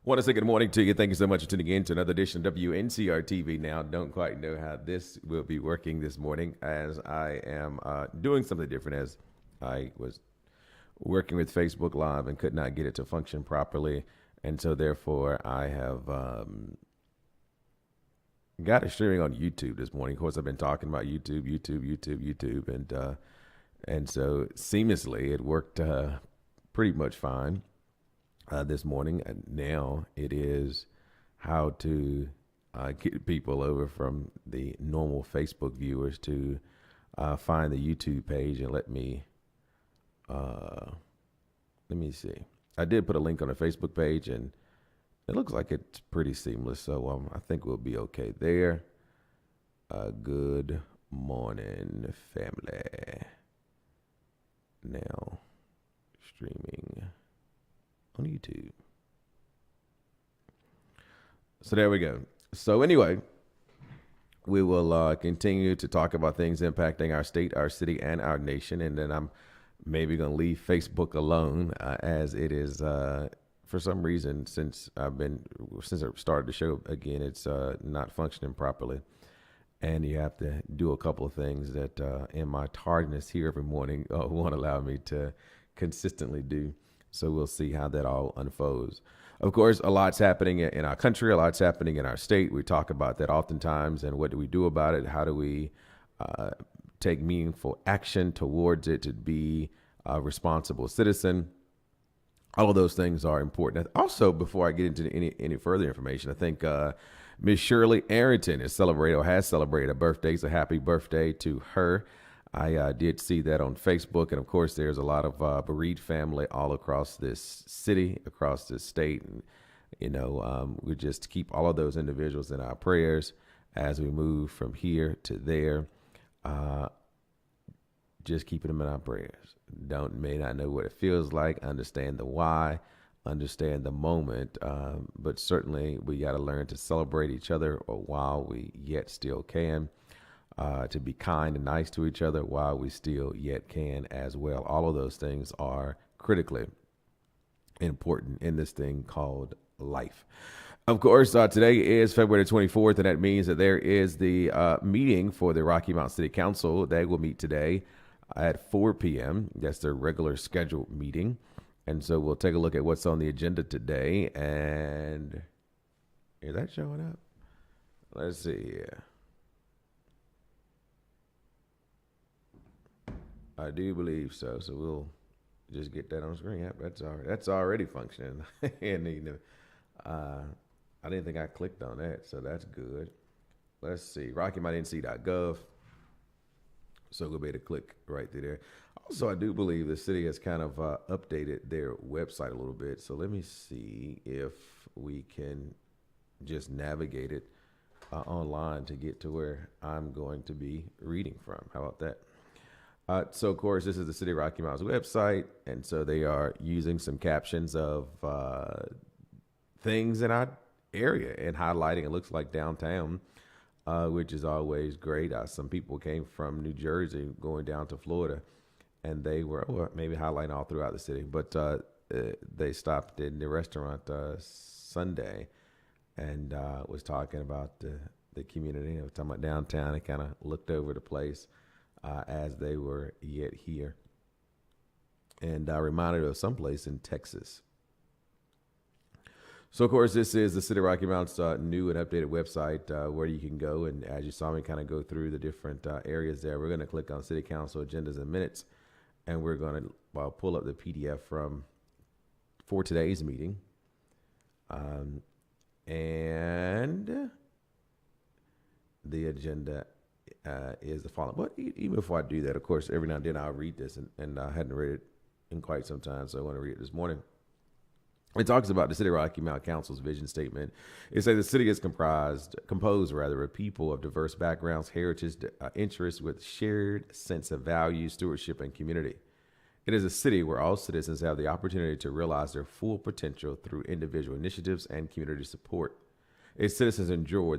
Want to say good morning to you. Thank you so much for tuning in to another edition of Wncr-Tv Now. Don't quite know how this will be working this morning, as I am doing something different, as I was working with Facebook Live and could not get it to function properly. And so therefore I have got it streaming on YouTube this morning. Of course, I've been talking about YouTube, and so seamlessly it worked pretty much fine this morning. And now it is how to get people over from the normal Facebook viewers to find the YouTube page and let me see. I did put a link on the Facebook page, and it looks like it's pretty seamless. So I think we'll be okay there. Good morning, family. Now streaming on YouTube. So there we go. So anyway, we will continue to talk about things impacting our state, our city, and our nation. And then I'm maybe going to leave Facebook alone as it is, for some reason, since I started the show again, it's not functioning properly. And you have to do a couple of things that in my tardiness here every morning won't allow me to consistently do. So we'll see how that all unfolds. Of course, a lot's happening in our country, a lot's happening in our state. We talk about that oftentimes, and what do we do about it? How do we take meaningful action towards it to be a responsible citizen? All of those things are important. Also, before I get into any further information, I think Miss Shirley Arrington has celebrated a birthday. So happy birthday to her. I did see that on Facebook. And of course, there's a lot of bereaved family all across this city, across this state. And, we just keep all of those individuals in our prayers as we move from here to there. Just keeping them in our prayers. May not know what it feels like, understand the why, understand the moment, but certainly we got to learn to celebrate each other while we yet still can. To be kind and nice to each other while we still yet can as well. All of those things are critically important in this thing called life. Of course, today is February 24th, and that means that there is the meeting for the Rocky Mount City Council. They will meet today at 4 p.m. That's their regular scheduled meeting. And so we'll take a look at what's on the agenda today. And is that showing up? Let's see here. I do believe so. So we'll just get that on screen. Yep, that's already functioning. And I didn't think I clicked on that, so that's good. Let's see, RockyMountNC.gov. So we'll be able to click right through there. Also, I do believe the city has kind of updated their website a little bit. So let me see if we can just navigate it online to get to where I'm going to be reading from. How about that? So, of course, this is the City of Rocky Mount's website, and so they are using some captions of things in our area and highlighting, it looks like, downtown, which is always great. Some people came from New Jersey going down to Florida, and they were maybe highlighting all throughout the city, but they stopped in the restaurant Sunday and was talking about the community. I was talking about downtown. They kind of looked over the place as they were yet here, and reminded of someplace in Texas. So, of course, this is the City of Rocky Mount's new and updated website where you can go, and as you saw me kind of go through the different areas there, we're going to click on City Council agendas and minutes, and we're going to pull up the PDF for today's meeting, and the agenda is the following. But even before I do that, of course, every now and then I'll read this, and I hadn't read it in quite some time, so I want to read it this morning. It talks about the City of Rocky Mount Council's vision statement. It says the city is composed of people of diverse backgrounds, heritage, interests with shared sense of value, stewardship, and community. It is a city where all citizens have the opportunity to realize their full potential through individual initiatives and community support. Its citizens enjoy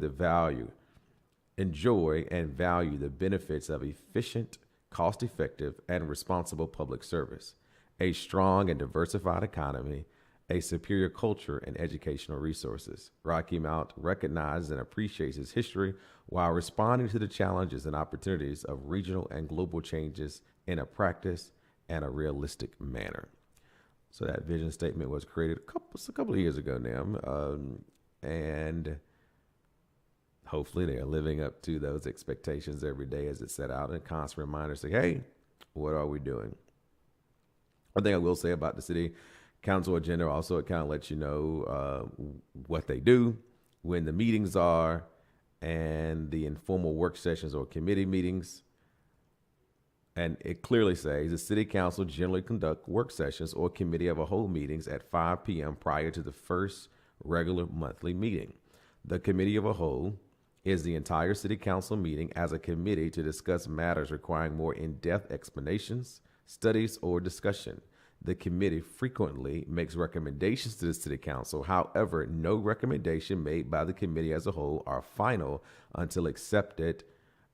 and value the benefits of efficient, cost-effective, and responsible public service, a strong and diversified economy, a superior culture and educational resources. Rocky Mount recognizes and appreciates its history while responding to the challenges and opportunities of regional and global changes in a practice and a realistic manner. So that vision statement was created a couple of years ago now, and hopefully they are living up to those expectations every day as it's set out, and constant reminders say, hey, what are we doing? One thing I will say about the city council agenda also, it kind of lets you know what they do, when the meetings are, and the informal work sessions or committee meetings. And it clearly says the city council generally conduct work sessions or committee of a whole meetings at 5 p.m. prior to the first regular monthly meeting. The committee of a whole is the entire city council meeting as a committee to discuss matters requiring more in-depth explanations, studies, or discussion. The committee frequently makes recommendations to the city council. However, no recommendation made by the committee as a whole are final until accepted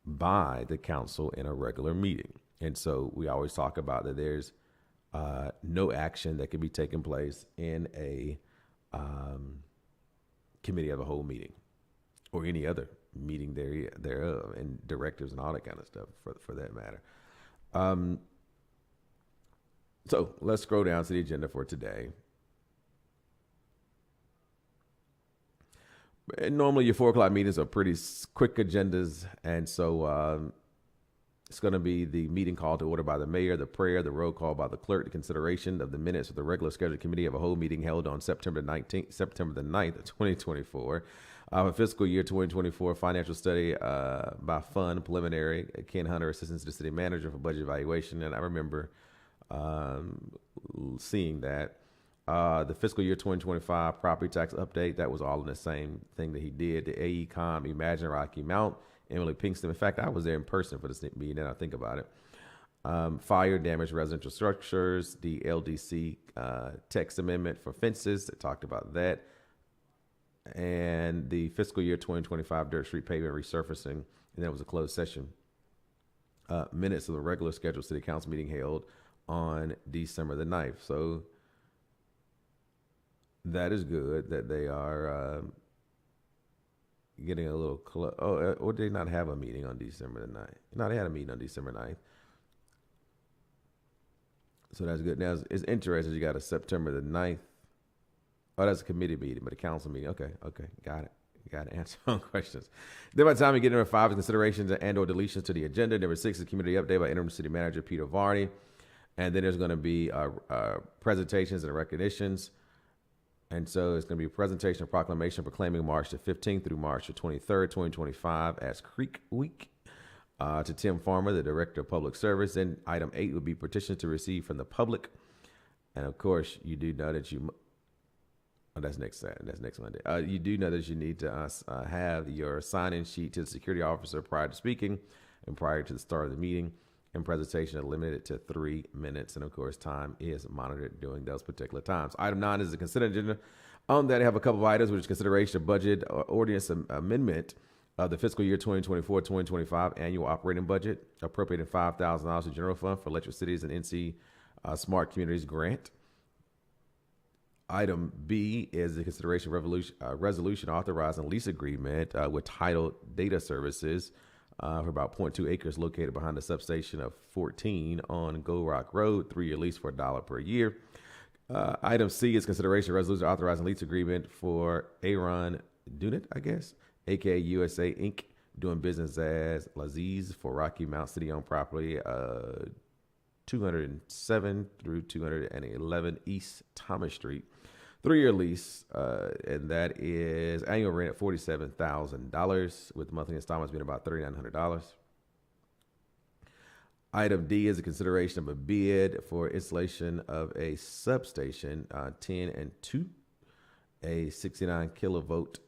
by the council in a regular meeting. And so we always talk about that there's no action that can be taken place in a committee of a whole meeting or any other meeting thereof, and directives and all that kind of stuff for that matter. So let's scroll down to the agenda for today. And normally your 4 o'clock meetings are pretty quick agendas. And so it's going to be the meeting called to order by the mayor, the prayer, the roll call by the clerk, the consideration of the minutes of the regular scheduled committee of a whole meeting held on September the 9th of 2024. Fiscal year 2024 financial study by fund preliminary. Ken Hunter, assistant to the city manager for budget evaluation. And I remember seeing that. The fiscal year 2025 property tax update, that was all in the same thing that he did. The AECOM, Imagine Rocky Mount, Emily Pinkston. In fact, I was there in person for this meeting, and I think about it. Fire damage residential structures, the LDC text amendment for fences, I talked about that. And the fiscal year 2025 Dirt Street pavement resurfacing, and that was a closed session. Minutes of the regular scheduled city council meeting held on December the 9th. So that is good that they are getting a little close. Or did they not have a meeting on December the 9th? No, they had a meeting on December 9th. So that's good. Now, it's interesting. You got a September the 9th. Oh, that's a committee meeting, but a council meeting. Okay. Got it. Got to answer all questions. Then by the time we get number 5 is considerations and or deletions to the agenda. Number 6 is community update by interim city manager Peter Varney. And then there's going to be presentations and recognitions. And so it's going to be a presentation of proclamation proclaiming March the 15th through March the 23rd, 2025 as Creek Week to Tim Farmer, the Director of Public Service. And item 8 would be petitions to receive from the public. And of course, you do know that that's next Monday. You do know that you need to have your sign-in sheet to the security officer prior to speaking and prior to the start of the meeting. And presentation are limited to 3 minutes. And of course, time is monitored during those particular times. Item 9 is the consent agenda. On that, I have a couple of items, which is consideration of budget ordinance amendment of the fiscal year 2024-2025 annual operating budget, appropriating $5,000 to general fund for Electric Cities and NC Smart Communities grant. Item B is the consideration resolution authorizing lease agreement with Title Data Services for about 0.2 acres located behind the substation of 14 on Gold Rock Road, 3-year lease for $1 per year. Item C is consideration resolution authorizing lease agreement for Aaron Dunit, aka USA Inc., doing business as Laziz for Rocky Mount city-owned property, 207 through 211 East Thomas Street. 3-year lease, and that is annual rent at $47,000 with monthly installments being about $3,900. Item D is a consideration of a bid for installation of a substation 10 and 2, a 69 kilovolt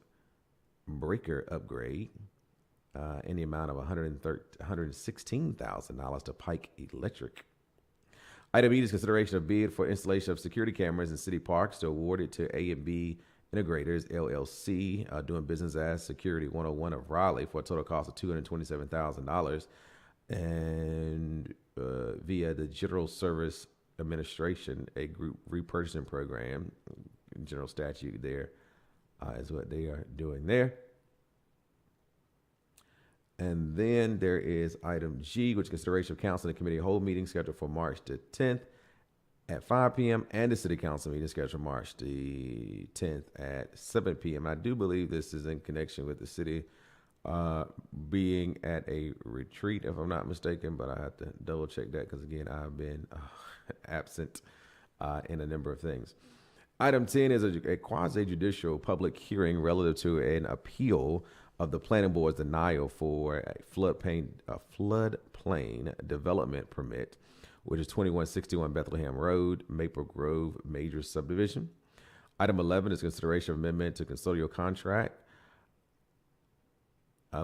breaker upgrade in the amount of $116,000 to Pike Electric. Item E is consideration of bid for installation of security cameras in city parks to award it to A&B Integrators, LLC, doing business as Security 101 of Raleigh for a total cost of $227,000. And via the General Service Administration, a group repurchasing program, general statute there is what they are doing there. And then there is item G, which is consideration of council and committee whole meeting scheduled for March the 10th at 5 p.m. and the city council meeting scheduled for March the 10th at 7 p.m. I do believe this is in connection with the city being at a retreat, if I'm not mistaken, but I have to double check that because, again, I've been absent in a number of things. Item 10 is a quasi-judicial public hearing relative to an appeal of the planning board's denial for a floodplain development permit, which is 2161 Bethlehem Road, Maple Grove Major Subdivision. Item 11 is consideration of amendment to custodial contract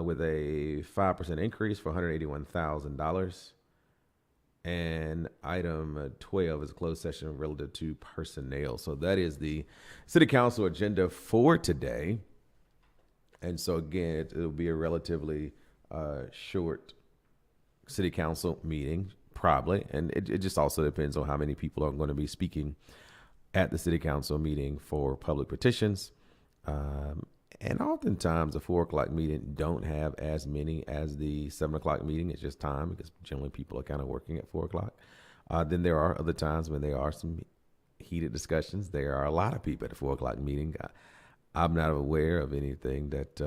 with a 5% increase for $181,000. And item 12 is a closed session relative to personnel. So that is the city council agenda for today. And so, again, it'll be a relatively short city council meeting, probably. And it just also depends on how many people are going to be speaking at the city council meeting for public petitions. And oftentimes, the 4 o'clock meeting don't have as many as the 7 o'clock meeting. It's just time because generally people are kind of working at 4 o'clock. Then there are other times when there are some heated discussions. There are a lot of people at the 4 o'clock meeting. I'm not aware of anything that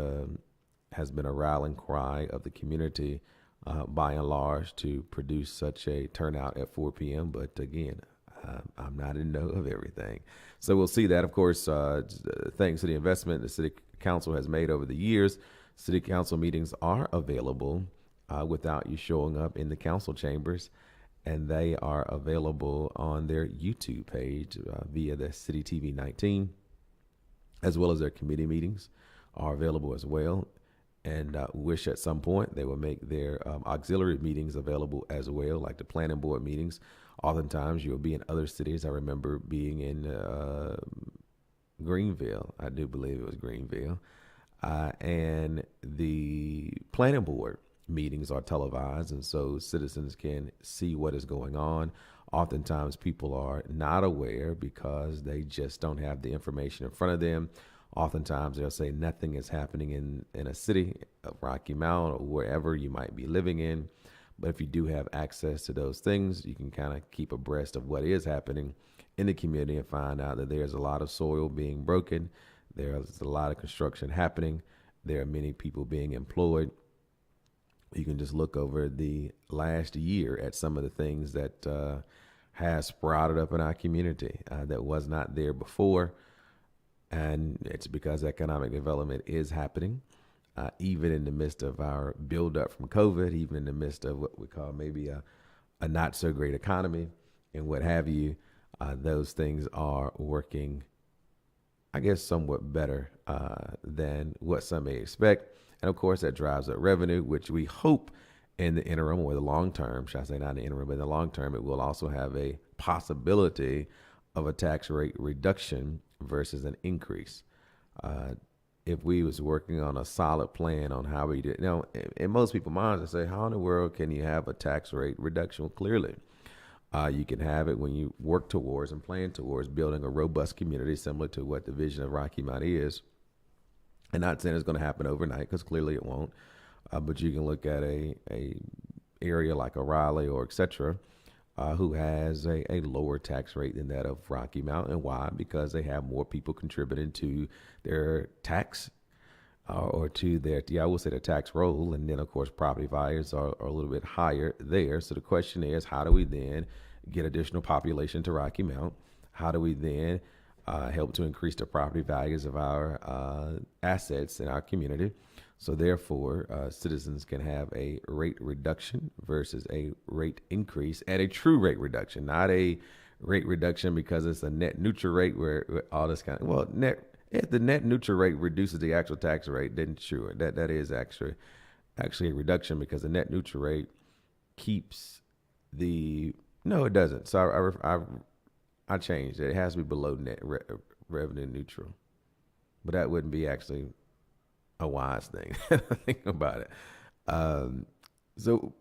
has been a rallying cry of the community by and large to produce such a turnout at 4 p.m. But again, I'm not in know of everything. So we'll see that. Of course, thanks to the investment the city council has made over the years, city council meetings are available without you showing up in the council chambers. And they are available on their YouTube page via the City TV 19. As well as their committee meetings are available as well. And wish at some point they will make their auxiliary meetings available as well, like the planning board meetings. Oftentimes you'll be in other cities. I remember being in Greenville. I do believe it was Greenville. And the planning board meetings are televised, and so citizens can see what is going on. Oftentimes people are not aware because they just don't have the information in front of them. Oftentimes they'll say nothing is happening in a city of Rocky Mount or wherever you might be living in. But if you do have access to those things, you can kind of keep abreast of what is happening in the community and find out that there's a lot of soil being broken. There's a lot of construction happening. There are many people being employed. You can just look over the last year at some of the things that has sprouted up in our community that was not there before. And it's because economic development is happening, even in the midst of our buildup from COVID, even in the midst of what we call maybe a not so great economy and what have you. Those things are working, I guess, somewhat better than what some may expect. And of course, that drives up revenue, which we hope in the interim or the long term, should I say not in the interim, but in the long term, it will also have a possibility of a tax rate reduction versus an increase. If we was working on a solid plan on how we did, in most people's minds, they say, how in the world can you have a tax rate reduction? Well, clearly, you can have it when you work towards and plan towards building a robust community similar to what the vision of Rocky Mount is. And not saying it's going to happen overnight, because clearly it won't. But you can look at a area like a Raleigh or et cetera, who has a lower tax rate than that of Rocky Mount. And why? Because they have more people contributing to their tax or to their, I will say, their tax roll. And then, of course, property values are a little bit higher there. So the question is, how do we then get additional population to Rocky Mount? How do we then help to increase the property values of our assets in our community? So therefore, citizens can have a rate reduction versus a rate increase at a true rate reduction, not a rate reduction because it's a net neutral rate where all this kind of, if the net neutral rate reduces the actual tax rate, then sure, that is actually a reduction, because the net neutral rate keeps no, it doesn't. So I changed it. It has to be below net revenue neutral, but that wouldn't be actually a wise thing. Think about it. So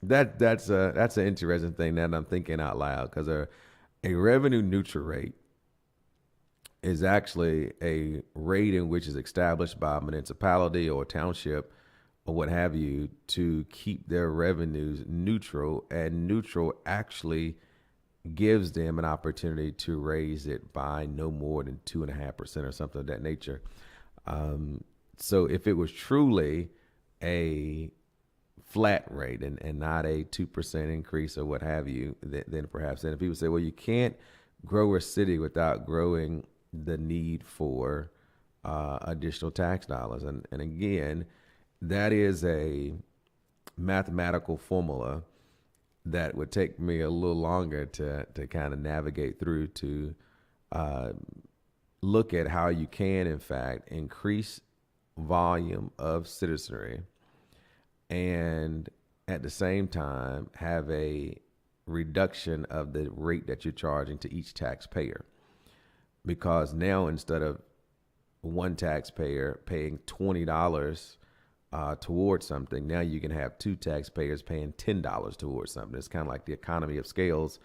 that's an interesting thing that I'm thinking out loud, because a revenue neutral rate is actually a rate in which is established by a municipality or a township or what have you to keep their revenues neutral, and neutral actually gives them an opportunity to raise it by no more than 2.5% or something of that nature. So if it was truly a flat rate and not a 2% increase or what have you, then perhaps. And if people say, well, you can't grow a city without growing the need for additional tax dollars. And again, that is a mathematical formula that would take me a little longer to kind of navigate through to look at how you can, in fact, increase volume of citizenry and at the same time have a reduction of the rate that you're charging to each taxpayer. Because now instead of one taxpayer paying $20 towards something, now you can have two taxpayers paying $10 towards something. It's kind of like the economy of scales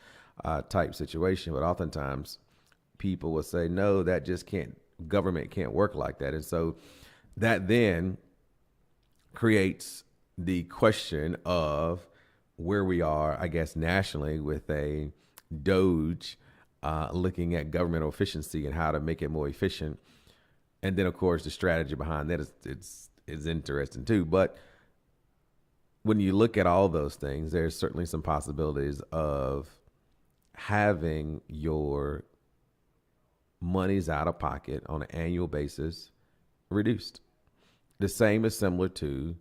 type situation. But oftentimes people will say, no, that just can't, government can't work like that. And so that then creates the question of where we are, I guess, nationally with a Doge looking at governmental efficiency and how to make it more efficient. And then, of course, the strategy behind that is interesting too. But when you look at all those things, there's certainly some possibilities of having your monies out of pocket on an annual basis reduced. The same is similar to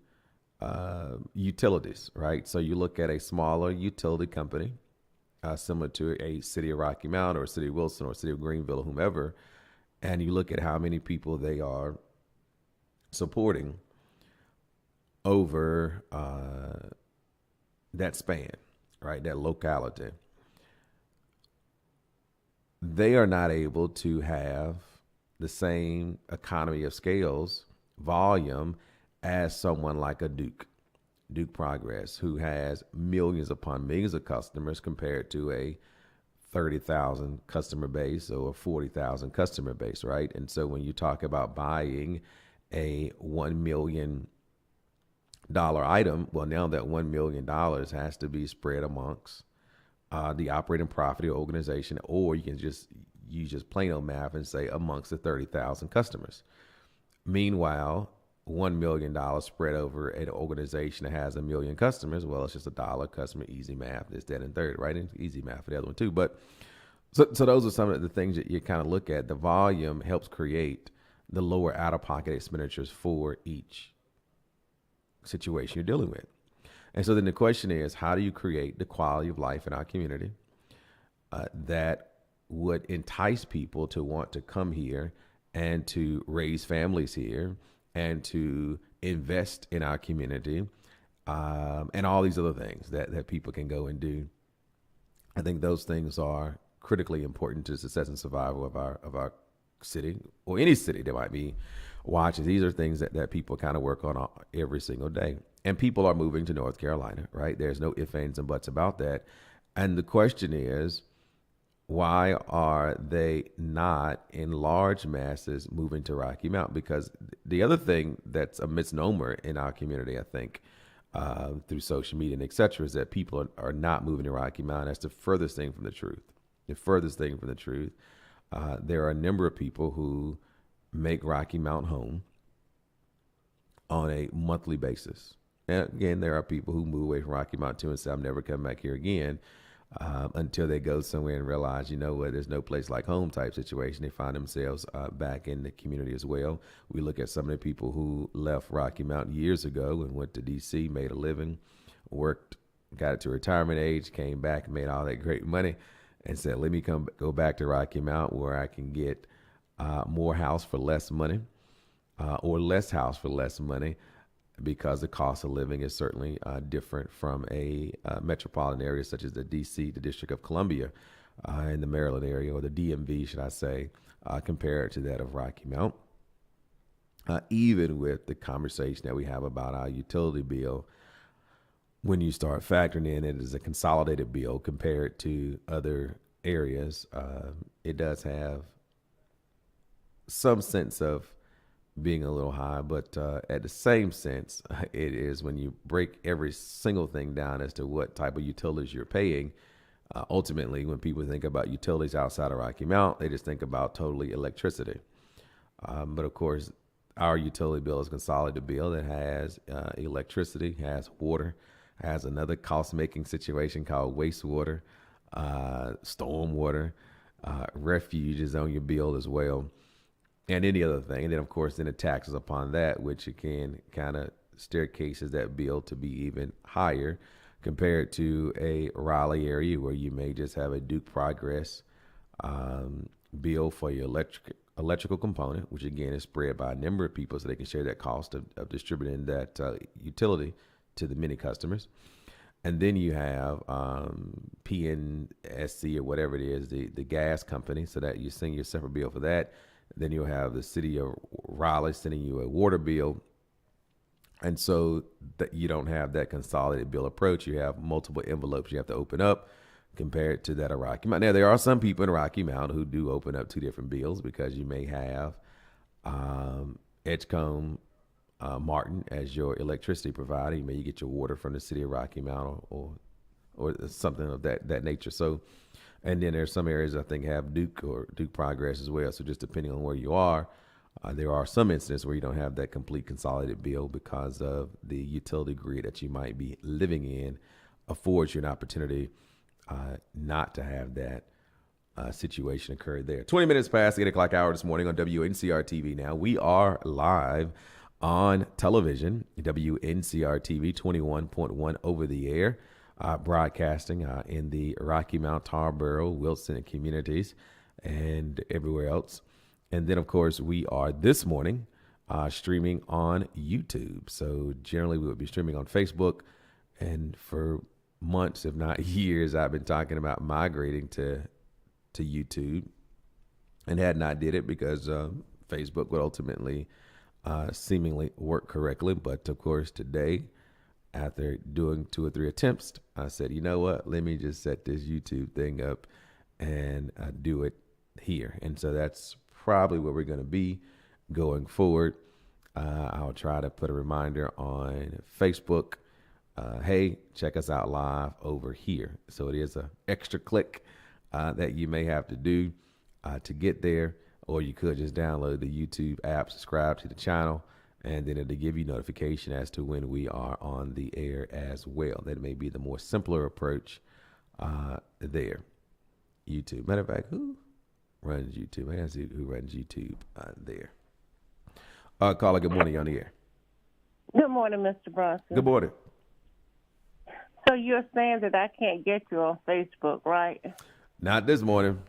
utilities, right? So you look at a smaller utility company, similar to a city of Rocky Mount or a city of Wilson or a city of Greenville or whomever, and you look at how many people they are supporting over that span, right? That locality. They are not able to have the same economy of scales volume as someone like a Duke Progress, who has millions upon millions of customers compared to a 30,000 customer base or a 40,000 customer base, right? And so when you talk about buying a $1 million item, well, now that $1 million has to be spread amongst the operating profit of the organization, or you can just use just plain old math and say amongst the 30,000 customers. Meanwhile, $1 million spread over an organization that has 1 million customers, well, it's just $1 customer, easy math, this, that, and third, right? And easy math for the other one too. But so those are some of the things that you kind of look at. The volume helps create the lower out-of-pocket expenditures for each situation you're dealing with. And so then the question is, how do you create the quality of life in our community that would entice people to want to come here and to raise families here and to invest in our community and all these other things that people can go and do. I think those things are critically important to the success and survival of our city or any city that might be watching. These are things that people kind of work on every single day. And people are moving to North Carolina, right? There's no ifs, ands, and buts about that. And the question is, why are they not in large masses moving to Rocky Mount? Because the other thing that's a misnomer in our community, I think, through social media and et cetera, is that people are not moving to Rocky Mount. That's the furthest thing from the truth. The furthest thing from the truth. There are a number of people who make Rocky Mount home on a monthly basis. And again, there are people who move away from Rocky Mount too and say, I'm never coming back here again. Until they go somewhere and realize, you know what, there's no place like home type situation. They find themselves back in the community as well. We look at some of the people who left Rocky Mount years ago and went to D.C., made a living, worked, got to retirement age, came back, made all that great money, and said, let me go back to Rocky Mount where I can get more house for less money or less house for less money, because the cost of living is certainly different from a metropolitan area such as the D.C., the District of Columbia, in the Maryland area, or the DMV, should I say, compared to that of Rocky Mount. Even with the conversation that we have about our utility bill, when you start factoring in it as a consolidated bill compared to other areas, it does have some sense of being a little high, but at the same sense, it is when you break every single thing down as to what type of utilities you're paying. Ultimately, when people think about utilities outside of Rocky Mount, they just think about totally electricity. But of course, our utility bill is a consolidated bill that has electricity, has water, has another cost-making situation called wastewater, storm water, refuge is on your bill as well, and any other thing. And then, of course, then the taxes upon that, which again kind of staircases that bill to be even higher compared to a Raleigh area where you may just have a Duke Progress bill for your electrical component, which again is spread by a number of people so they can share that cost of distributing that utility to the many customers. And then you have PNSC or whatever it is, the gas company, so that you send your separate bill for that. Then you'll have the city of Raleigh sending you a water bill. And so that you don't have that consolidated bill approach. You have multiple envelopes you have to open up compared to that of Rocky Mount. Now, there are some people in Rocky Mount who do open up two different bills because you may have Edgecombe Martin as your electricity provider. You may get your water from the city of Rocky Mount or something of that nature. So, and then there's some areas I think have Duke or Duke Progress as well. So just depending on where you are, there are some instances where you don't have that complete consolidated bill because of the utility grid that you might be living in affords you an opportunity not to have that situation occur there. 20 minutes past the 8 o'clock hour this morning on Wncr-Tv Now. We are live on television, Wncr-Tv 21.1 over the air, broadcasting in the Rocky Mount, Tarboro, Wilson, and communities and everywhere else. And then, of course, we are this morning streaming on YouTube. So generally we would be streaming on Facebook. And for months, if not years, I've been talking about migrating to YouTube and had not did it because Facebook would ultimately seemingly work correctly. But of course, today, after doing 2 or 3 attempts, I said, you know what, let me just set this YouTube thing up and do it here. And so that's probably where we're going to be going forward. I'll try to put a reminder on Facebook. Hey, check us out live over here. So it is an extra click that you may have to do to get there, or you could just download the YouTube app, subscribe to the channel, and then it'll give you notification as to when we are on the air as well. That may be the more simpler approach there. YouTube. Matter of fact, who runs YouTube? I gotta see who runs YouTube there. Caller, good morning. You're on the air. Good morning, Mr. Bronson. Good morning. So you're saying that I can't get you on Facebook, right? Not this morning.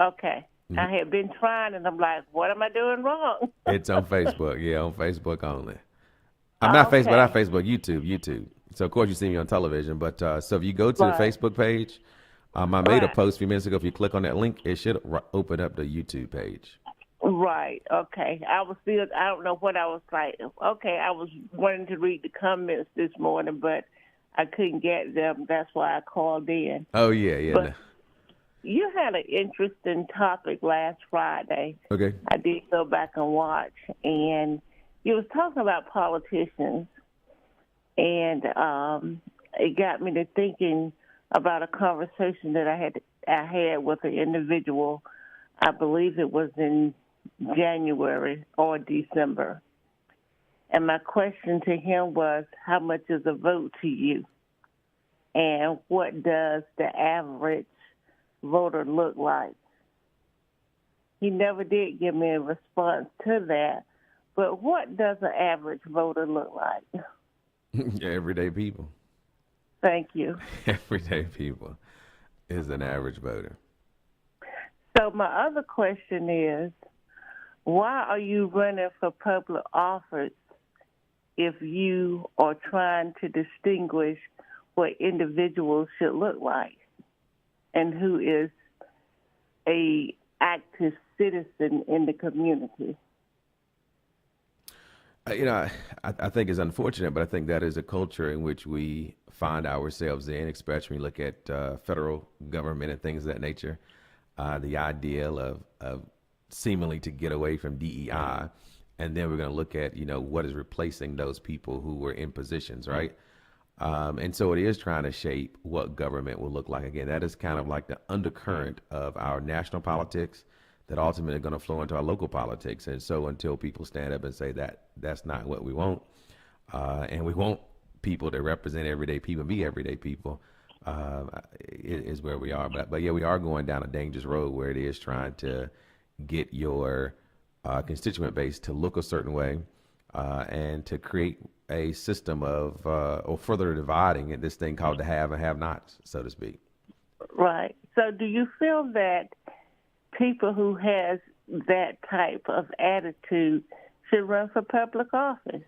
Okay. Mm-hmm. I had been trying, and I'm like, what am I doing wrong? It's on Facebook. Yeah, on Facebook only. I'm not Facebook, YouTube. So, of course, you see me on television. But so if you go to the Facebook page, I made a post a few minutes ago. If you click on that link, it should open up the YouTube page. Right. Okay. I don't know what I was like. Okay. I was wanting to read the comments this morning, but I couldn't get them. That's why I called in. Oh, yeah. But you had an interesting topic last Friday. Okay. I did go back and watch, and you was talking about politicians, and it got me to thinking about a conversation that I had with an individual. I believe it was in January or December. And my question to him was, how much is a vote to you? And what does the average voter look like? He never did give me a response to that. But what does an average voter look like? Everyday people. Thank you. Everyday people is an average voter. So my other question is, why are you running for public office if you are trying to distinguish what individuals should look like and who is a active citizen in the community? I think it's unfortunate, but I think that is a culture in which we find ourselves in, especially when you look at federal government and things of that nature. The ideal of seemingly to get away from DEI. And then we're going to look at, what is replacing those people who were in positions, right? And so it is trying to shape what government will look like. Again, that is kind of like the undercurrent of our national politics that ultimately are going to flow into our local politics. And so until people stand up and say that that's not what we want, and we want people to represent everyday people, be everyday people, is where we are. But yeah, we are going down a dangerous road where it is trying to get your constituent base to look a certain way, and to create a system of or further dividing in this thing called the have and have nots, so to speak. Right. So do you feel that people who has that type of attitude should run for public office?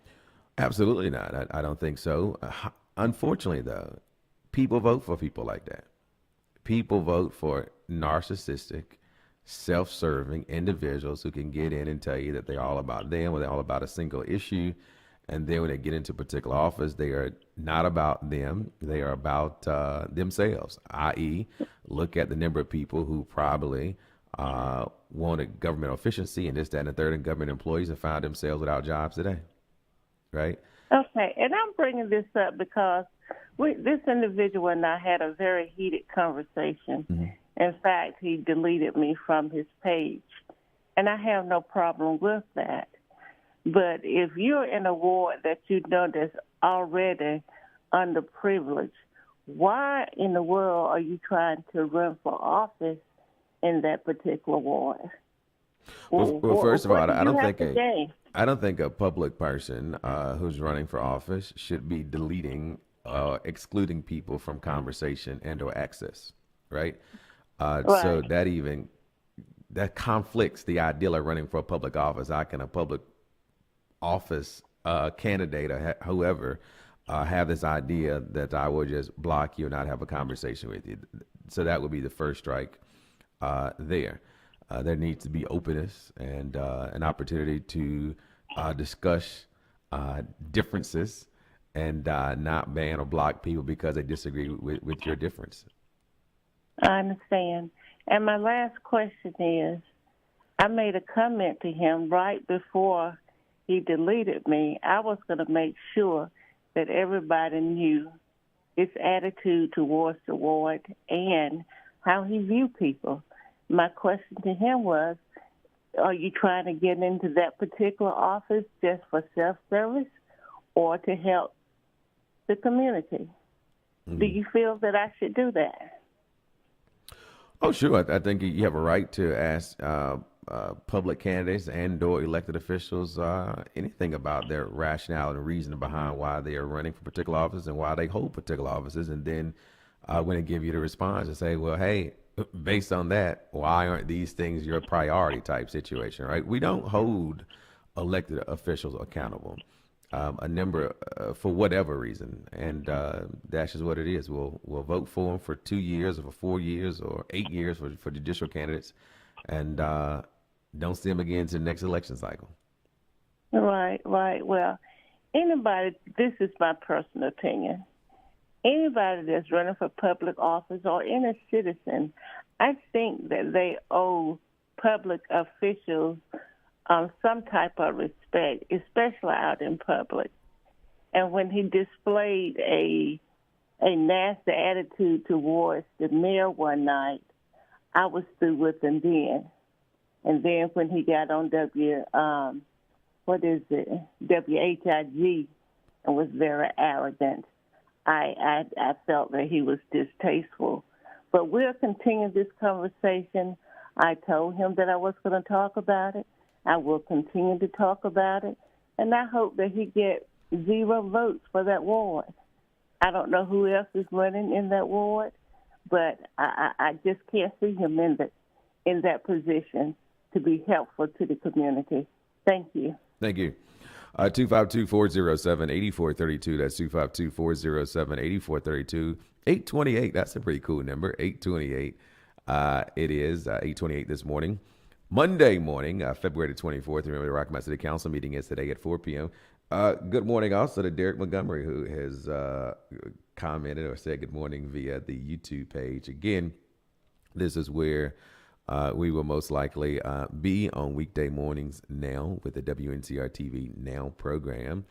Absolutely not. I don't think so. Unfortunately, though, people vote for people like that. People vote for narcissistic, self-serving individuals who can get in and tell you that they're all about them, or they're all about a single issue. And then when they get into a particular office, they are not about them. They are about themselves, i.e., look at the number of people who probably wanted government efficiency and this, that, and the third, and government employees, and found themselves without jobs today, right? Okay, and I'm bringing this up because this individual and I had a very heated conversation. Mm-hmm. In fact, he deleted me from his page, and I have no problem with that. But if you're in a ward that you know that's already underprivileged, why in the world are you trying to run for office in that particular ward? Well, first of all, I don't think a public person who's running for office should be deleting, excluding people from conversation and or access, right? Right. So that conflicts the ideal of running for a public office. How can a public office candidate or whoever have this idea that I will just block you and not have a conversation with you? So that would be the first strike there. There needs to be openness and an opportunity to discuss differences and not ban or block people because they disagree with your difference. I understand. And my last question is, I made a comment to him right before he deleted me. I was going to make sure that everybody knew his attitude towards the ward and how he viewed people. My question to him was, are you trying to get into that particular office just for self-service or to help the community? Mm-hmm. Do you feel that I should do that? Oh, sure. I think you have a right to ask public candidates and or elected officials anything about their rationale and reason behind why they are running for particular office and why they hold particular offices. And then when they give you the response and say, well, hey, based on that, why aren't these things your priority type situation, right? We don't hold elected officials accountable. A number for whatever reason, and that's just what it is. We'll vote for them for 2 years or for 4 years or 8 years for judicial candidates, and don't see them again to the next election cycle. Right. Well, anybody, this is my personal opinion, anybody that's running for public office or any citizen, I think that they owe public officials some type of respect, especially out in public. And when he displayed a nasty attitude towards the mayor one night, I was through with him then. And then when he got on WHIG and was very arrogant, I felt that he was distasteful. But we'll continue this conversation. I told him that I was going to talk about it. I will continue to talk about it, and I hope that he gets 0 votes for that ward. I don't know who else is running in that ward, but I just can't see him in that position to be helpful to the community. Thank you. Thank you. 252-407-8432. That's 252-407-8432. 828, that's a pretty cool number, 828. It is 828 this morning. Monday morning, February the 24th. Remember, the Rocky Mount City Council meeting is today at 4 p.m. Good morning also to Derek Montgomery, who has commented or said good morning via the YouTube page. Again, this is where We will most likely be on weekday mornings now with the WNCR-TV Now program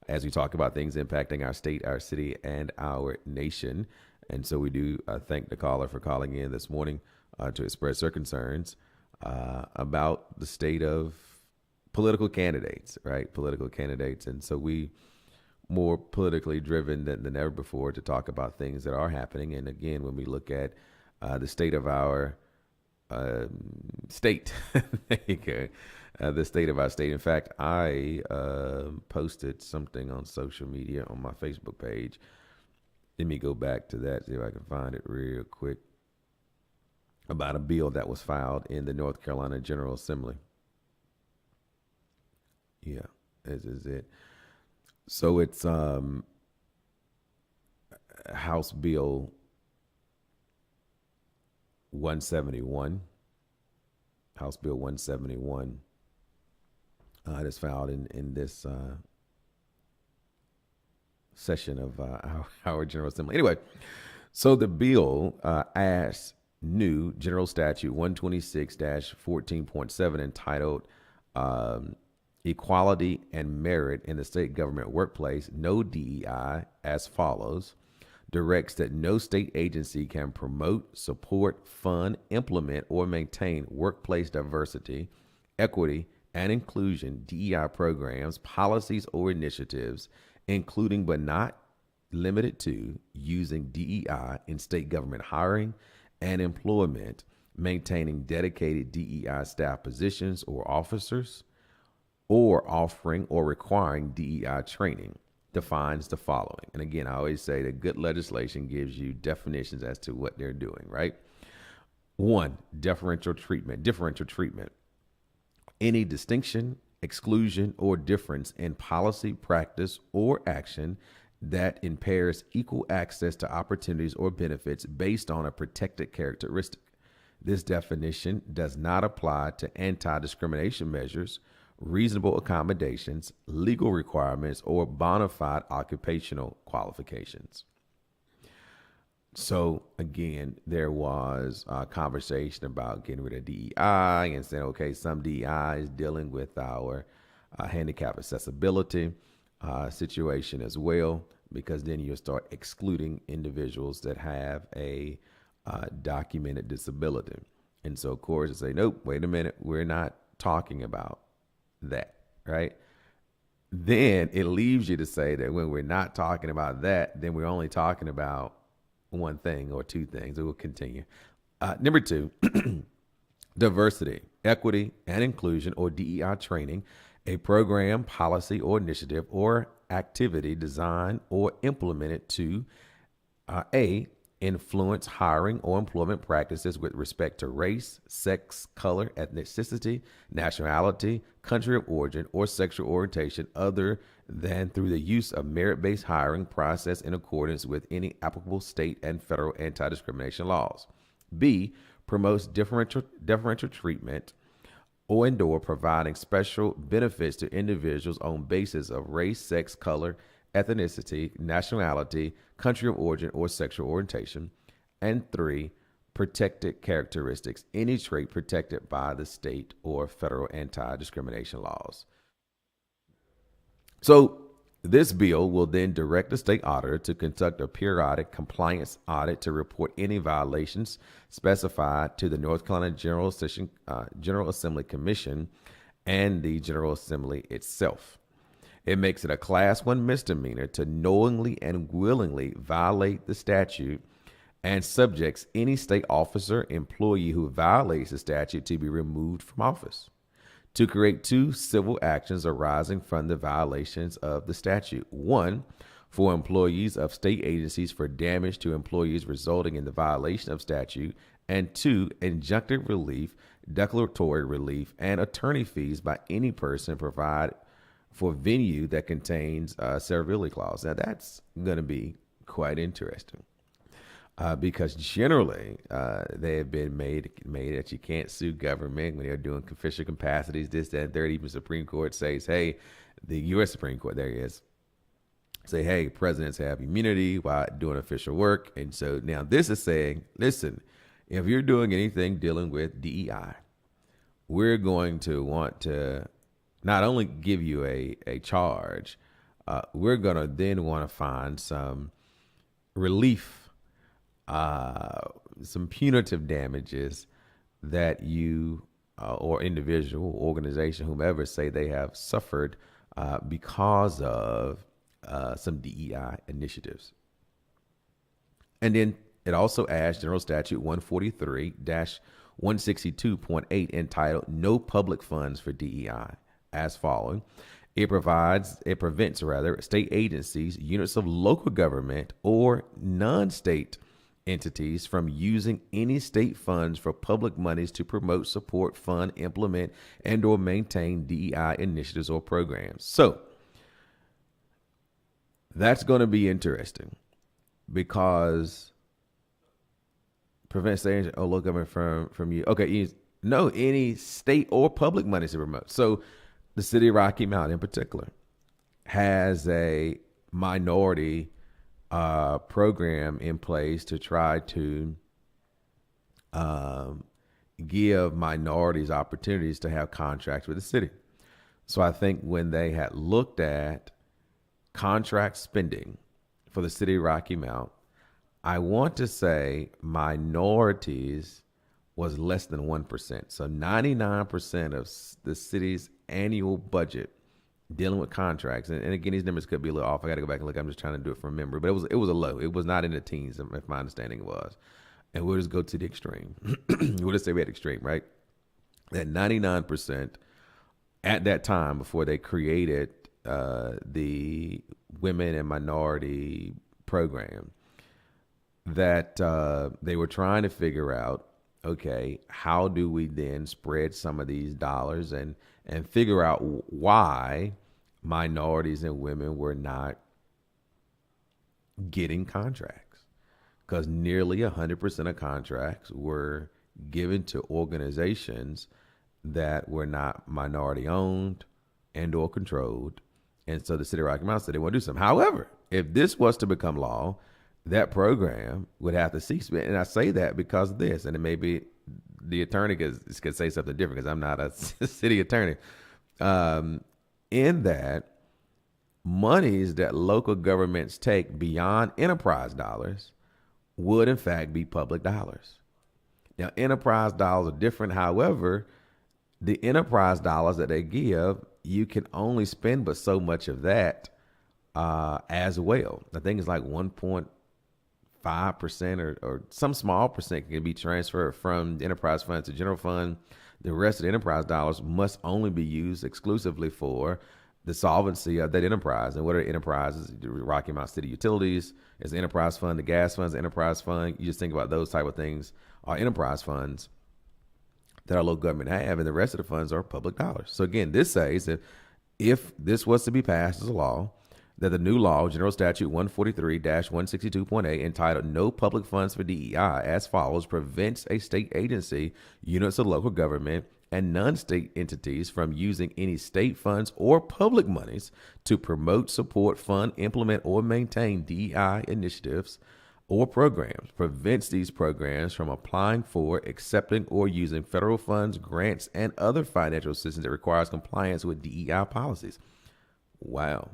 as we talk about things impacting our state, our city, and our nation. And so we do thank the caller for calling in this morning to express their concerns about the state of political candidates, right? Political candidates. And so we more politically driven than ever before to talk about things that are happening. And again, when we look at the state of our state, there you go. The state of our state. In fact, I posted something on social media on my Facebook page. Let me go back to that, see if I can find it real quick, about a bill that was filed in the North Carolina General Assembly. Yeah, this is it. So it's House Bill 171. House Bill 171 that's filed in this session of our General Assembly. Anyway, so the bill asks new General Statute 126-14.7 entitled Equality and Merit in the State Government Workplace, No DEI, as follows. Directs that no state agency can promote, support, fund, implement, or maintain workplace diversity, equity, and inclusion DEI programs, policies, or initiatives, including but not limited to using DEI in state government hiring and employment, maintaining dedicated DEI staff positions or officers, or offering or requiring DEI training. Defines the following. And again, I always say that good legislation gives you definitions as to what they're doing, right? 1, differential treatment. Any distinction, exclusion, or difference in policy, practice, or action that impairs equal access to opportunities or benefits based on a protected characteristic. This definition does not apply to anti-discrimination measures, reasonable accommodations, legal requirements, or bona fide occupational qualifications. So again, there was a conversation about getting rid of DEI and saying, okay, some DEI is dealing with our handicap accessibility situation as well, because then you'll start excluding individuals that have a documented disability. And so courts will say, nope, wait a minute, we're not talking about that, right? Then it leaves you to say that when we're not talking about that, then we're only talking about one thing or two things. It will continue. Number 2, diversity, equity, and inclusion, or DEI training, a program, policy, or initiative or activity designed or implemented to A, influence hiring or employment practices with respect to race, sex, color, ethnicity, nationality, country of origin, or sexual orientation other than through the use of merit-based hiring process in accordance with any applicable state and federal anti-discrimination laws. B, promotes differential treatment or providing special benefits to individuals on basis of race, sex, color, ethnicity, nationality, country of origin, or sexual orientation. And 3, protected characteristics, any trait protected by the state or federal anti-discrimination laws. So this bill will then direct the state auditor to conduct a periodic compliance audit to report any violations specified to the North Carolina General Assembly Commission and the General Assembly itself. It makes it a Class 1 misdemeanor to knowingly and willingly violate the statute and subjects any state officer, employee who violates the statute to be removed from office. To create 2 civil actions arising from the violations of the statute. 1, for employees of state agencies for damage to employees resulting in the violation of statute. And 2, injunctive relief, declaratory relief, and attorney fees by any person provided for venue that contains a severability clause. Now that's going to be quite interesting because generally they have been made that you can't sue government when they're doing official capacities, this, that, and third. Even Supreme Court says, hey, the U.S. Supreme Court, there he is, say, hey, presidents have immunity while doing official work. And so now this is saying, listen, if you're doing anything dealing with DEI, we're going to want to not only give you a charge, we're going to then want to find some relief, some punitive damages that you or individual, organization, whomever, say they have suffered because of some DEI initiatives. And then it also adds General Statute 143-162.8 entitled No Public Funds for DEI as following. It prevents state agencies, units of local government, or non-state entities from using any state funds for public monies to promote, support, fund, implement, and or maintain DEI initiatives or programs. So that's going to be interesting because prevent state, local government from you. Okay, no, any state or public monies to promote. So the city of Rocky Mount in particular has a minority program in place to try to give minorities opportunities to have contracts with the city. So I think when they had looked at contract spending for the city of Rocky Mount, I want to say minorities was less than 1%. So 99% of the city's annual budget dealing with contracts, and again, these numbers could be a little off. I got to go back and look. I'm just trying to do it from memory, but it was a low. It was not in the teens, if my understanding was. And we'll just go to the extreme. We'll just say we had extreme, right? That 99% at that time before they created the women and minority program, that they were trying to figure out, okay, how do we then spread some of these dollars and figure out why minorities and women were not getting contracts? Because nearly 100% of contracts were given to organizations that were not minority owned and or controlled. And so the city of Rocky Mount said they want to do something. However, if this was to become law, that program would have to cease. And I say that because of this, and it may be the attorney could say something different because I'm not a city attorney. In that, monies that local governments take beyond enterprise dollars would in fact be public dollars. Now, enterprise dollars are different. However, the enterprise dollars that they give, you can only spend but so much of that as well. I think it's like 1.5% or some small percent can be transferred from the enterprise fund to general fund. The rest of the enterprise dollars must only be used exclusively for the solvency of that enterprise. And what are enterprises? The Rocky Mount City Utilities is the enterprise fund. The gas fund's the enterprise fund. You just think about those type of things are enterprise funds that our local government have, and the rest of the funds are public dollars. So again, this says that if this was to be passed as a law, that the new law, General Statute 143-162.8, entitled No Public Funds for DEI, as follows, prevents a state agency, units of local government, and non-state entities from using any state funds or public monies to promote, support, fund, implement, or maintain DEI initiatives or programs, prevents these programs from applying for, accepting, or using federal funds, grants, and other financial assistance that requires compliance with DEI policies. Wow.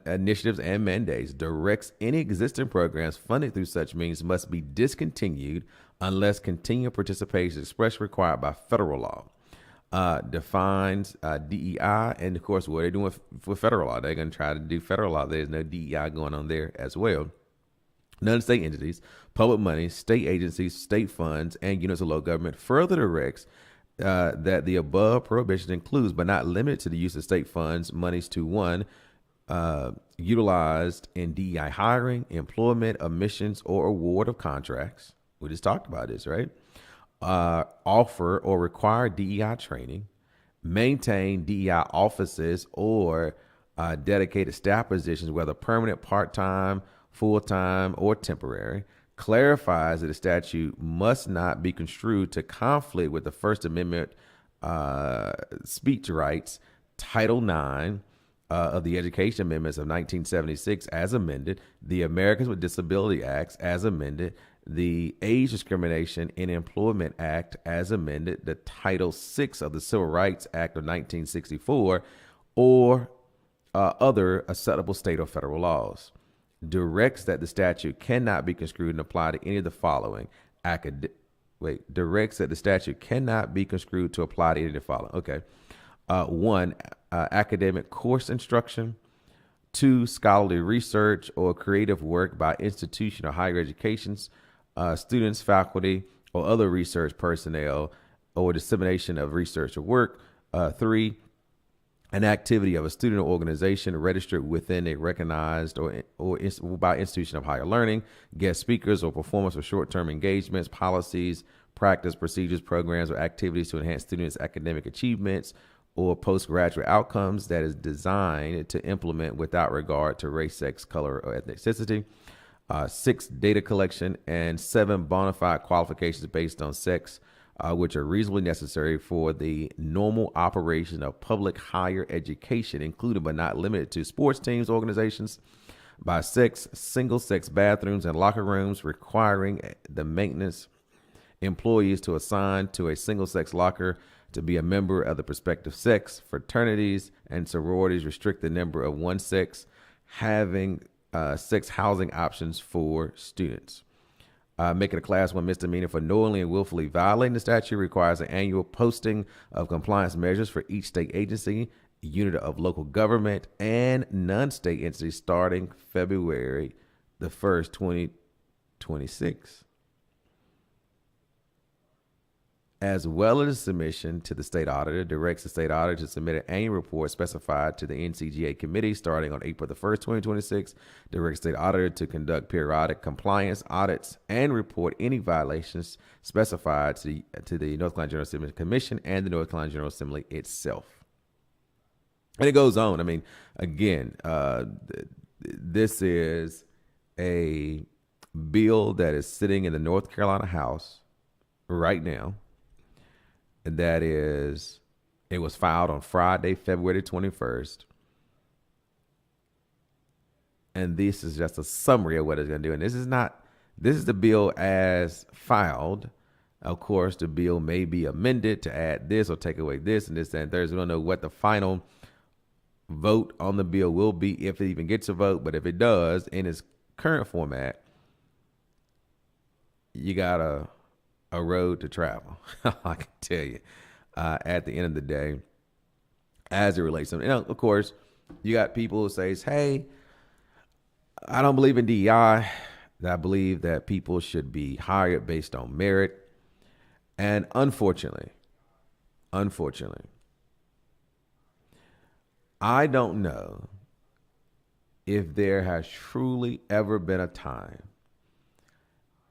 Initiatives and mandates, directs any existing programs funded through such means must be discontinued unless continued participation is expressly required by federal law. Defines DEI, and of course, what are they doing for federal law? They're going to try to do federal law. There's no DEI going on there as well. Non-state entities, public money, state agencies, state funds, and units of local government further directs that the above prohibition includes, but not limited to, the use of state funds, monies to one, utilized in DEI hiring, employment, admissions, or award of contracts. We just talked about this, right? Offer or require DEI training, maintain DEI offices or dedicated staff positions, whether permanent, part-time, full-time, or temporary. Clarifies that the statute must not be construed to conflict with the First Amendment speech rights, Title IX of the Education Amendments of 1976 as amended, the Americans with Disability Acts as amended, the Age Discrimination in Employment Act as amended, the Title VI of the Civil Rights Act of 1964, or other acceptable state or federal laws. Directs that the statute cannot be construed and applied to any of the following. Directs that the statute cannot be construed to apply to any of the following. Okay. One, academic course instruction. Two, scholarly research or creative work by institution or higher educations, students, faculty, or other research personnel, or dissemination of research or work. Three, an activity of a student or organization registered within a recognized or by institution of higher learning, guest speakers or performance of short-term engagements, policies, practice, procedures, programs, or activities to enhance students' academic achievements or postgraduate outcomes that is designed to implement without regard to race, sex, color, or ethnicity. Six, data collection, and seven, bona fide qualifications based on sex, which are reasonably necessary for the normal operation of public higher education, including but not limited to sports teams, organizations. By sex, single-sex bathrooms and locker rooms, requiring the maintenance employees to assign to a single-sex locker to be a member of the prospective sex. Fraternities and sororities restrict the number of one sex, having sex housing options for students. Making a class 1 misdemeanor for knowingly and willfully violating the statute requires an annual posting of compliance measures for each state agency, unit of local government, and non-state entities starting February the 1st, 2026. As well as submission to the state auditor, directs the state auditor to submit an annual report specified to the NCGA committee starting on April the 1st, 2026. Directs the state auditor to conduct periodic compliance audits and report any violations specified to the North Carolina General Assembly Commission and the North Carolina General Assembly itself. And it goes on. I mean, again, this is a bill that is sitting in the North Carolina House right now. That is, it was filed on Friday, February 21st. And this is just a summary of what it's going to do. And this is the bill as filed. Of course, the bill may be amended to add this or take away this and this and that. We don't know what the final vote on the bill will be, if it even gets a vote. But if it does, in its current format, you got a road to travel. I can tell you, at the end of the day, as it relates to, of course, you got people who say, hey, I don't believe in DEI. I believe that people should be hired based on merit. And unfortunately, I don't know if there has truly ever been a time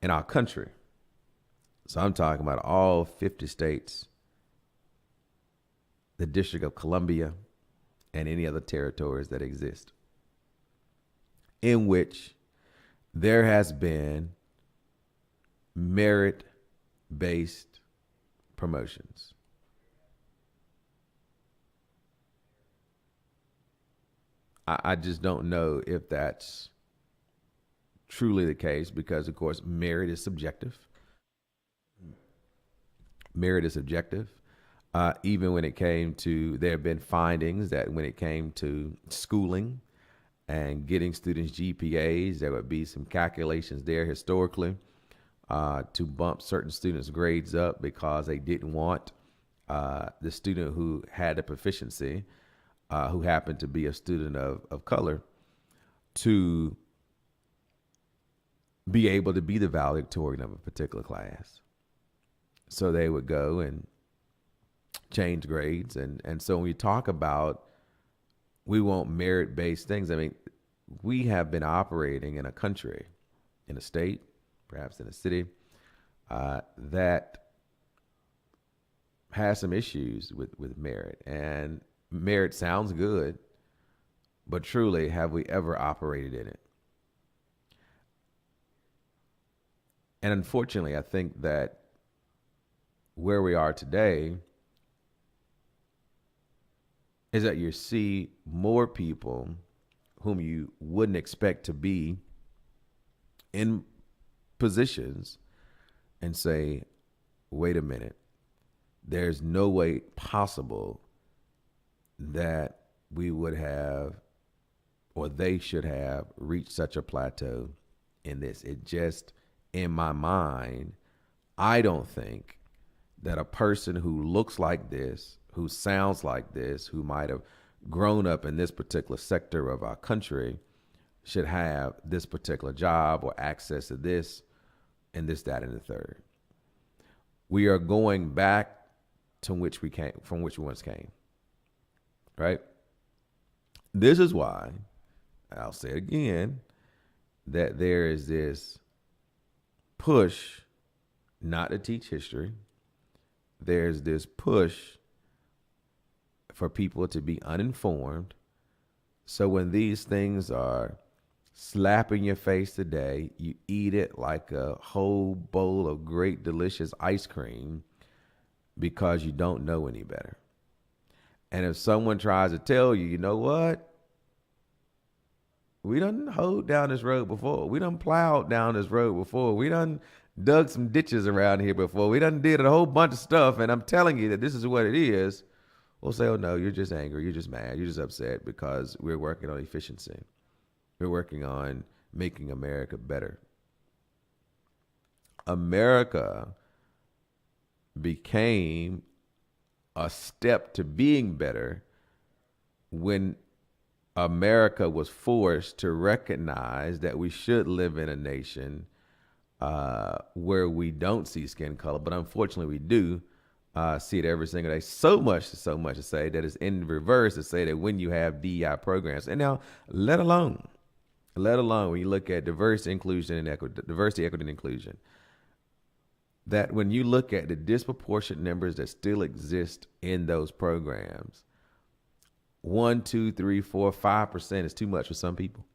in our country, so I'm talking about all 50 states, the District of Columbia, and any other territories that exist, in which there has been merit-based promotions. I just don't know if that's truly the case because, of course, merit is subjective. Merit is objective. Even when it came to, there have been findings that when it came to schooling and getting students GPAs, there would be some calculations there historically to bump certain students' grades up because they didn't want the student who had a proficiency, who happened to be a student of color, to be able to be the valedictorian of a particular class. So they would go and change grades. And so when we talk about we want merit-based things, I mean, we have been operating in a country, in a state, perhaps in a city, that has some issues with merit. And merit sounds good, but truly, have we ever operated in it? And unfortunately, I think that where we are today is that you see more people whom you wouldn't expect to be in positions and say, wait a minute, there's no way possible that we would have, or they should have, reached such a plateau in this. It just, in my mind, I don't think that a person who looks like this, who sounds like this, who might have grown up in this particular sector of our country should have this particular job or access to this and this, that, and the third. We are going back to which we came, from which we once came, right? This is why, I'll say it again, that there is this push not to teach history. There's this push for people to be uninformed. So when these things are slapping your face today, you eat it like a whole bowl of great, delicious ice cream because you don't know any better. And if someone tries to tell you, you know what? We done hoed down this road before. We done plowed down this road before. We done dug some ditches around here before. We done did a whole bunch of stuff. And I'm telling you that this is what it is. We'll say, oh, no, you're just angry. You're just mad. You're just upset because we're working on efficiency. We're working on making America better. America became a step to being better when America was forced to recognize that we should live in a nation where we don't see skin color, but unfortunately we do see it every single day. So much to say that it's in reverse to say that when you have DEI programs, and now let alone when you look at diversity, inclusion, and diversity, equity, and inclusion, that when you look at the disproportionate numbers that still exist in those programs, 1, 2, 3, 4, 5% is too much for some people.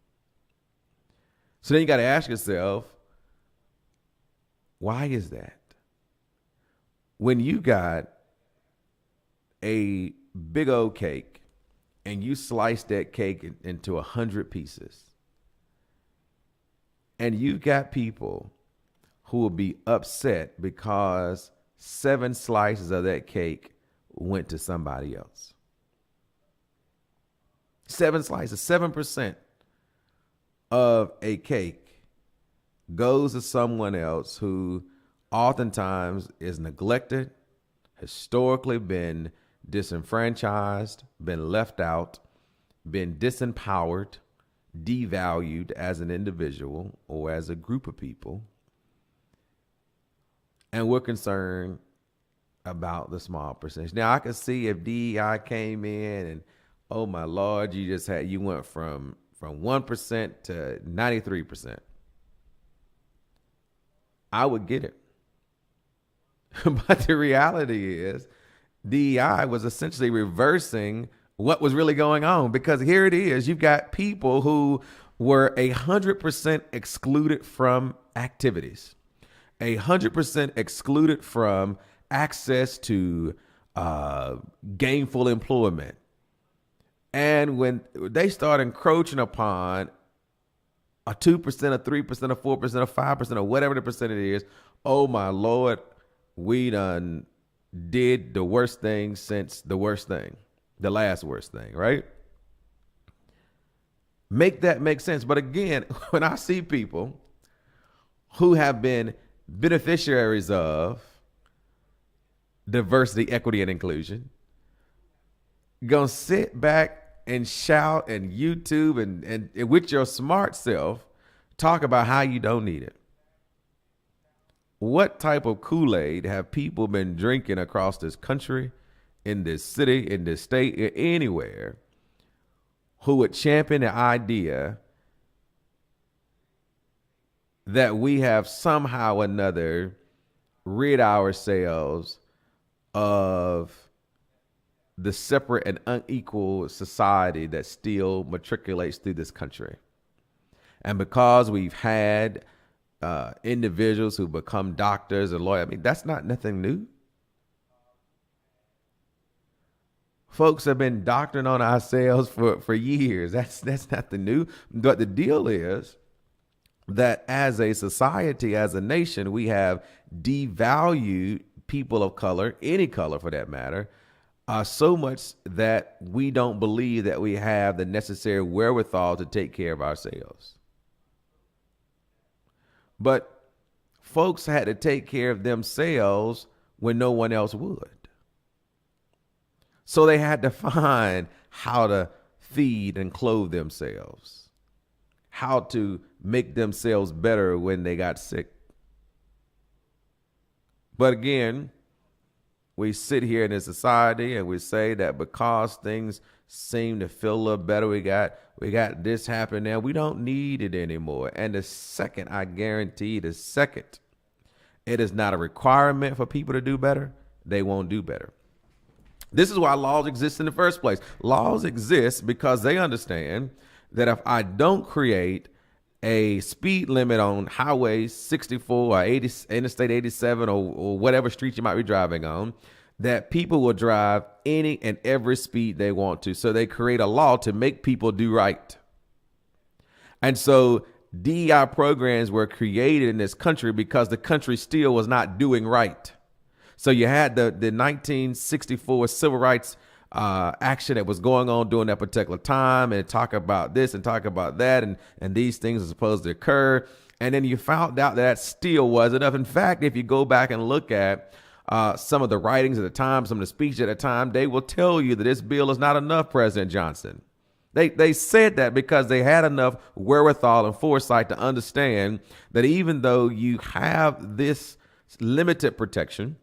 So then you got to ask yourself, why is that? When you got a big old cake and you slice that cake into 100 pieces, and you got people who will be upset because 7 slices of that cake went to somebody else. 7 slices, 7% of a cake goes to someone else who oftentimes is neglected, historically been disenfranchised, been left out, been disempowered, devalued as an individual or as a group of people. And we're concerned about the small percentage. Now, I can see if DEI came in and, oh my Lord, you went from 1% to 93%. I would get it. But the reality is DEI was essentially reversing what was really going on, because here it is. You've got people who were 100% excluded from activities, 100% excluded from access to gainful employment. And when they start encroaching upon a 2%, a 3%, a 4%, a 5%, or whatever the percentage is, oh my Lord, we done did the worst thing since the worst thing, the last worst thing, right? Make that make sense. But again, when I see people who have been beneficiaries of diversity, equity, and inclusion, gonna sit back and shout and YouTube and with your smart self talk about how you don't need it. What type of Kool-Aid have people been drinking across this country, in this city, in this state, anywhere, who would champion the idea that we have somehow or another rid ourselves of the separate and unequal society that still matriculates through this country? And because we've had individuals who become doctors and lawyers, I mean, that's not nothing new. Folks have been doctoring on ourselves for years. That's nothing new. But the deal is, that as a society, as a nation, we have devalued people of color, any color for that matter, so much that we don't believe that we have the necessary wherewithal to take care of ourselves. But folks had to take care of themselves when no one else would. So they had to find how to feed and clothe themselves, how to make themselves better when they got sick. But again, we sit here in a society and we say that because things seem to feel a little better, we got this happening now, we don't need it anymore. And the second, I guarantee, the second it is not a requirement for people to do better, they won't do better. This is why laws exist in the first place. Laws exist because they understand that if I don't create a speed limit on Highway 64 or Interstate 87 or whatever street you might be driving on, that people will drive any and every speed they want to. So they create a law to make people do right. And so DEI programs were created in this country because the country still was not doing right. So you had the 1964 civil rights action that was going on during that particular time, and talk about this and talk about that, and these things are supposed to occur. And then you found out that still wasn't enough. In fact, if you go back and look at some of the writings at the time, some of the speeches at the time, they will tell you that this bill is not enough, President Johnson. They said that because they had enough wherewithal and foresight to understand that even though you have this limited protection,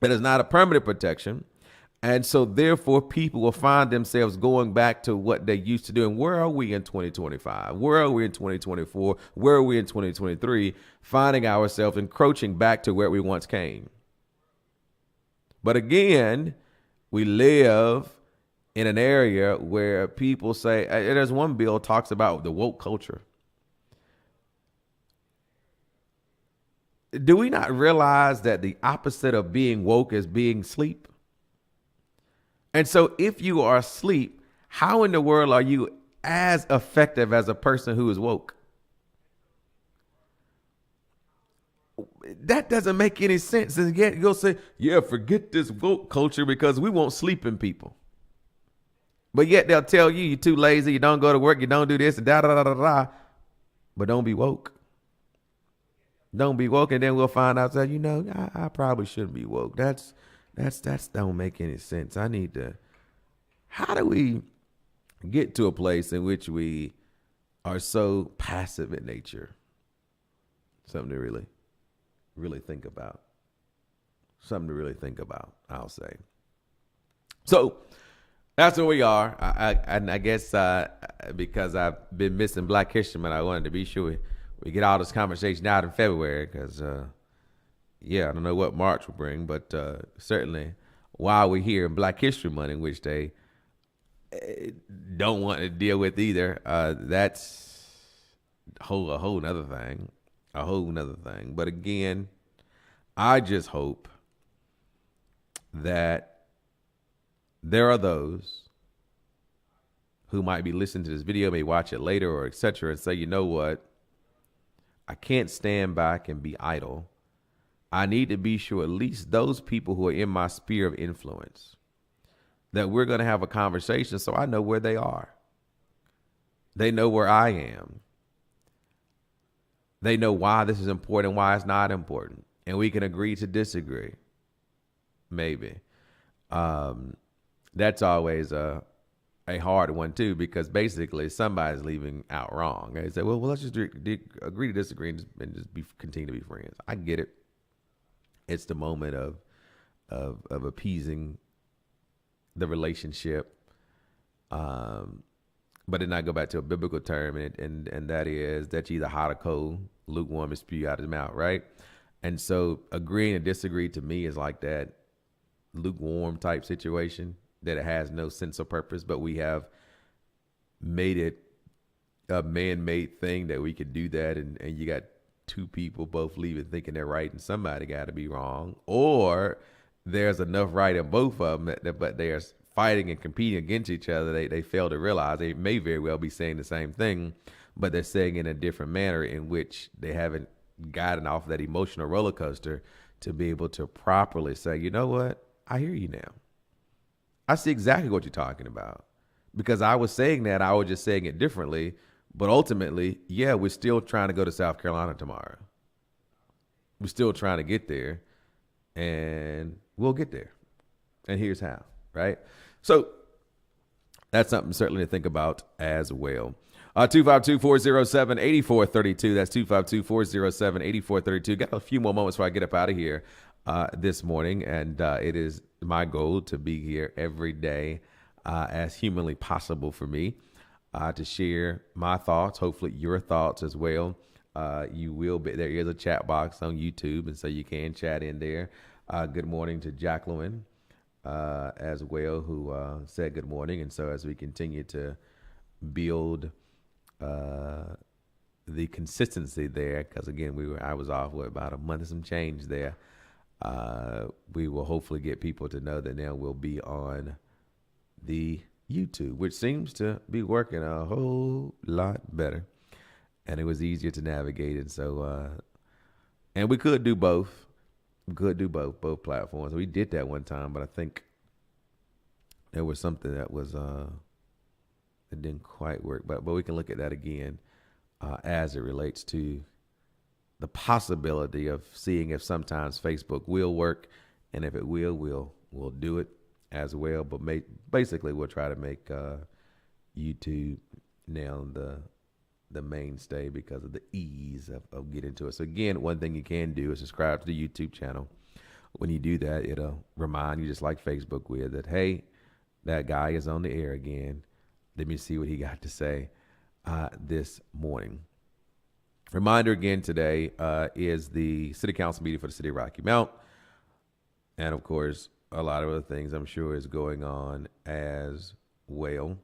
that is not a permanent protection. And so therefore people will find themselves going back to what they used to do. And where are we in 2025? Where are we in 2024? Where are we in 2023? Finding ourselves encroaching back to where we once came. But again, we live in an area where people say, there's one bill talks about the woke culture. Do we not realize that the opposite of being woke is being asleep? And so if you are asleep, how in the world are you as effective as a person who is woke? That doesn't make any sense. And yet you'll say, yeah, forget this woke culture because we want sleeping people. But yet they'll tell you, you're too lazy, you don't go to work, you don't do this, and da da da da da. But don't be woke. Don't be woke, and then we'll find out that, I probably shouldn't be woke. That's don't make any sense. How do we get to a place in which we are so passive in nature? Something to really, really think about. Something to really think about, I'll say. So that's where we are. I guess because I've been missing Black History Month, I wanted to be sure we get all this conversation out in February because, I don't know what March will bring, but certainly while we're here in Black History Month, in which they don't want to deal with either, that's a whole nother thing. But again, I just hope that there are those who might be listening to this video, may watch it later or et cetera, and say, you know what? I can't stand back and be idle. I need to be sure at least those people who are in my sphere of influence, that we're going to have a conversation so I know where they are. They know where I am. They know why this is important, why it's not important. And we can agree to disagree. Maybe. That's always a hard one too, because basically somebody's leaving out wrong. They say, well, let's just agree to disagree and just continue to be friends. I get it. It's the moment of appeasing the relationship. But then I go back to a biblical term, and that is that you're either hot or cold, lukewarm and spew out his mouth, right? And so agreeing and disagree to me is like that lukewarm type situation, that it has no sense of purpose, but we have made it a man-made thing that we could do that, and you got two people both leaving thinking they're right, and somebody got to be wrong, or there's enough right in both of them, but they're fighting and competing against each other. They fail to realize they may very well be saying the same thing, but they're saying it in a different manner in which they haven't gotten off that emotional roller coaster to be able to properly say, you know what? I hear you now. I see exactly what you're talking about. Because I was saying that, I was just saying it differently. But ultimately, yeah, we're still trying to go to South Carolina tomorrow. We're still trying to get there, and we'll get there. And here's how, right? So that's something certainly to think about as well. 252-407-8432. That's 252-407-8432. Got a few more moments before I get up out of here this morning. And it is my goal to be here every day as humanly possible for me to share my thoughts, hopefully your thoughts as well. You will be, there is a chat box on YouTube, and so you can chat in there. Good morning to Jacqueline as well, who said good morning. And so as we continue to build the consistency there, because again, I was off with about a month and some change there. We will hopefully get people to know that now we'll be on the YouTube, which seems to be working a whole lot better, and it was easier to navigate. And so, and we could do both. We could do both platforms. We did that one time, but I think there was something that was that didn't quite work. But we can look at that again as it relates to the possibility of seeing if sometimes Facebook will work, and if it will, we'll do it as well. But basically, we'll try to make YouTube now the mainstay because of the ease of getting to it. So again, one thing you can do is subscribe to the YouTube channel. When you do that, it'll remind you, just like Facebook will, that, hey, that guy is on the air again. Let me see what he got to say this morning. Reminder again today is the City Council meeting for the City of Rocky Mount. And, of course, a lot of other things I'm sure is going on as well.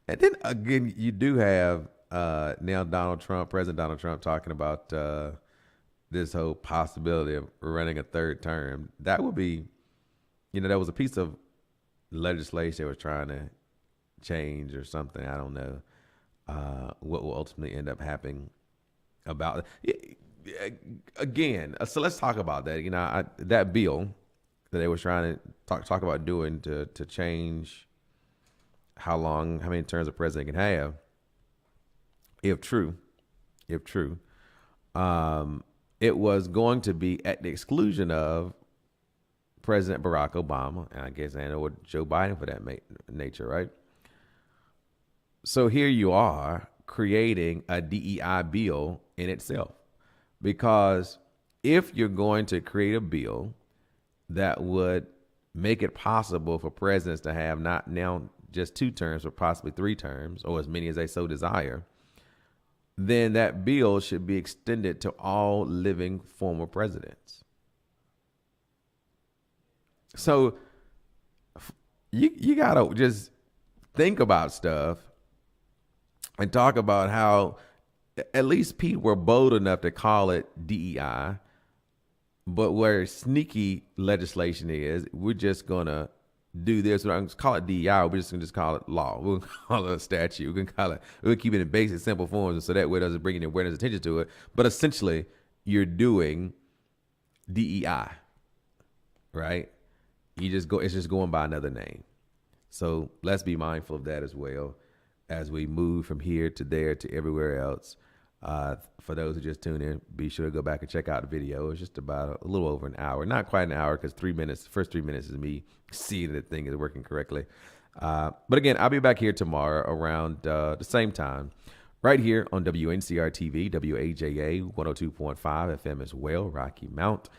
And then, again, you do have now President Donald Trump talking about this whole possibility of running a third term. That would be, that was a piece of legislation they were trying to change or something. I don't know what will ultimately end up happening about it. Again, so let's talk about that. That bill that they were trying to talk about doing to change how many terms a president can have, if true, it was going to be at the exclusion of President Barack Obama, and I guess or Joe Biden for that nature, right? So here you are creating a DEI bill in itself, because if you're going to create a bill that would make it possible for presidents to have not now just 2 terms, but possibly 3 terms, or as many as they so desire, then that bill should be extended to all living former presidents. So you gotta just think about stuff and talk about how at least people were bold enough to call it DEI, but where sneaky legislation is, we're just gonna do this. We're not gonna call it DEI. We're just gonna call it law. We'll call it a statute. We'll keep it in basic, simple forms, so that way it doesn't bring any awareness, attention to it. But essentially, you're doing DEI, right? It's just going by another name. So let's be mindful of that as well as we move from here to there to everywhere else. For those who just tune in, be sure to go back and check out the video. It's just about a little over an hour, not quite an hour, because 3 minutes, the first 3 minutes is me seeing that thing is working correctly. But again, I'll be back here tomorrow around the same time, right here on Wncr-Tv, WAJA 102.5 FM as well, Rocky Mount.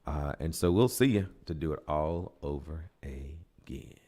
And so we'll see you to do it all over again.